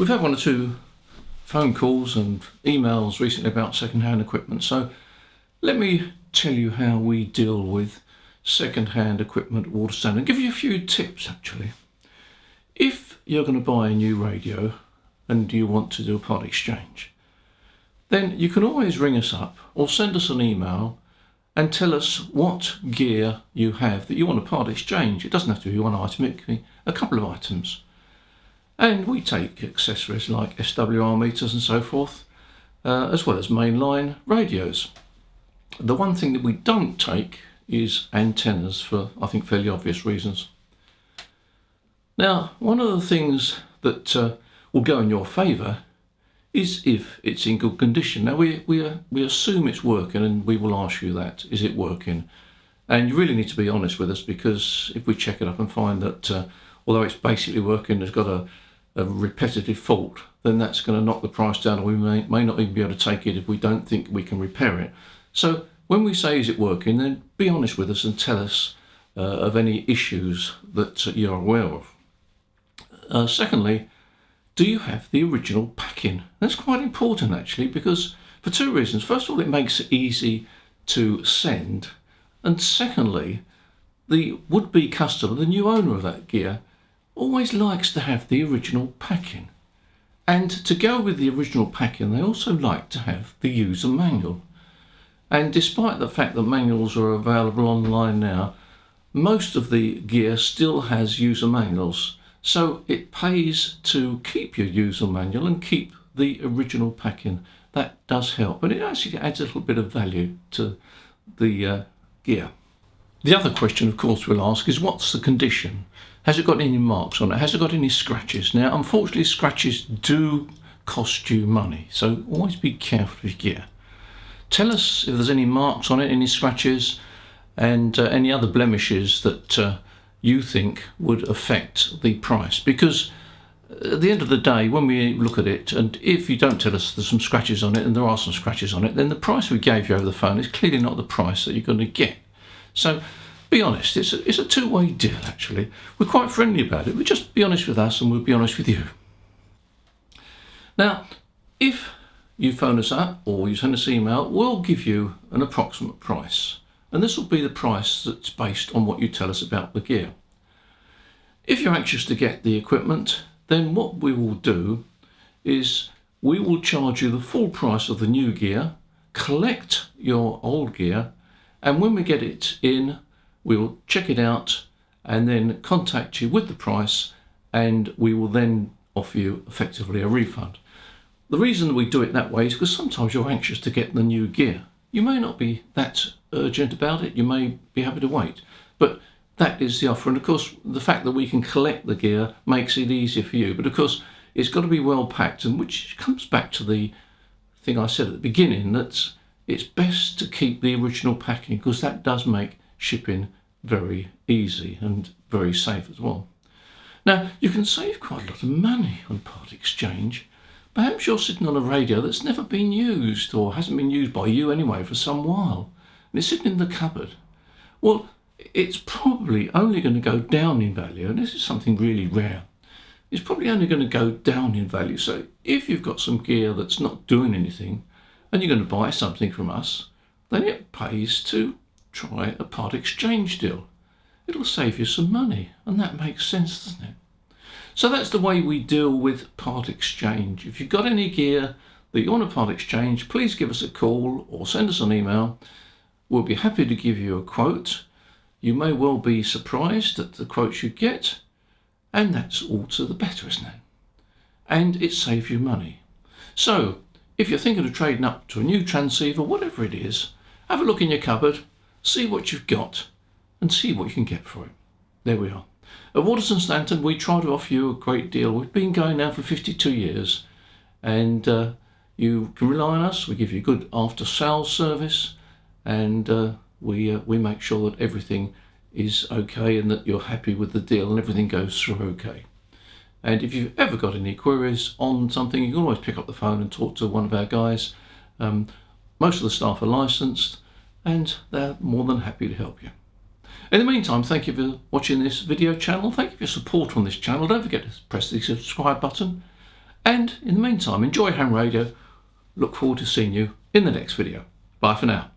We've had one or two phone calls and emails recently about second-hand equipment, so let me tell you how we deal with second-hand equipment at Waters and Stanton and give you a few tips actually. If you're going to buy a new radio and you want to do a part exchange, then you can always ring us up or send us an email and tell us what gear you have that you want to part exchange. It doesn't have to be one item, it can be a couple of items. And we take accessories like SWR meters and so forth, as well as mainline radios. The one thing that we don't take is antennas for, I think, fairly obvious reasons. Now, one of the things that will go in your favour is if it's in good condition. Now, we assume it's working and we will ask you that, is it working? And you really need to be honest with us, because if we check it up and find that although it's basically working, it's got a repetitive fault, then that's going to knock the price down, and we may not even be able to take it if we don't think we can repair it. So when we say is it working, then be honest with us and tell us of any issues that you're aware of. Secondly, do you have the original packing? That's quite important actually, because for two reasons. First of all, it makes it easy to send, and secondly, the would-be customer, the new owner of that gear, always likes to have the original packing. And to go with the original packing, they also like to have the user manual. And despite the fact that manuals are available online now, most of the gear still has user manuals. So it pays to keep your user manual and keep the original packing. That does help, and it actually adds a little bit of value to the gear. The other question, of course, we'll ask is, what's the condition? Has it got any marks on it? Has it got any scratches? Now, unfortunately, scratches do cost you money, so always be careful with your gear. Tell us if there's any marks on it, any scratches, and any other blemishes that you think would affect the price. Because at the end of the day, when we look at it, and if you don't tell us there's some scratches on it, and there are some scratches on it, then the price we gave you over the phone is clearly not the price that you're going to get. So be honest, it's a two-way deal actually. We're quite friendly about it, but just be honest with us and we'll be honest with you. Now, if you phone us up or you send us an email, we'll give you an approximate price. And this will be the price that's based on what you tell us about the gear. If you're anxious to get the equipment, then what we will do is we will charge you the full price of the new gear, collect your old gear, and when we get it in, we will check it out and then contact you with the price, and we will then offer you effectively a refund. The reason we do it that way is because sometimes you're anxious to get the new gear. You may not be that urgent about it, you may be happy to wait, but that is the offer. And of course, the fact that we can collect the gear makes it easier for you, but of course it's got to be well packed, and which comes back to the thing I said at the beginning, that it's best to keep the original packing, because that does make shipping very easy and very safe as well. Now, you can save quite a lot of money on part exchange. Perhaps you're sitting on a radio that's never been used, or hasn't been used by you anyway for some while, and it's sitting in the cupboard. Well, it's probably only going to go down in value, and this is something really rare. It's probably only going to go down in value. So if you've got some gear that's not doing anything and you're going to buy something from us, then it pays to try a part exchange deal. It'll save you some money, and that makes sense, doesn't it? So that's the way we deal with part exchange. If you've got any gear that you want to part exchange, please give us a call or send us an email. We'll be happy to give you a quote. You may well be surprised at the quotes you get, and that's all to the better, isn't it? And it saves you money. So if you're thinking of trading up to a new transceiver, whatever it is, have a look in your cupboard, see what you've got, and see what you can get for it. There we are. At Waters and Stanton, we try to offer you a great deal. We've been going now for 52 years, and you can rely on us. We give you good after-sales service, and we make sure that everything is okay and that you're happy with the deal and everything goes through okay. And if you've ever got any queries on something, you can always pick up the phone and talk to one of our guys. Most of the staff are licensed, and they're more than happy to help you. In the meantime, thank you for watching this video channel. Thank you for your support on this channel. Don't forget to press the subscribe button, And in the meantime, enjoy ham radio. Look forward to seeing you in the next video. Bye for now.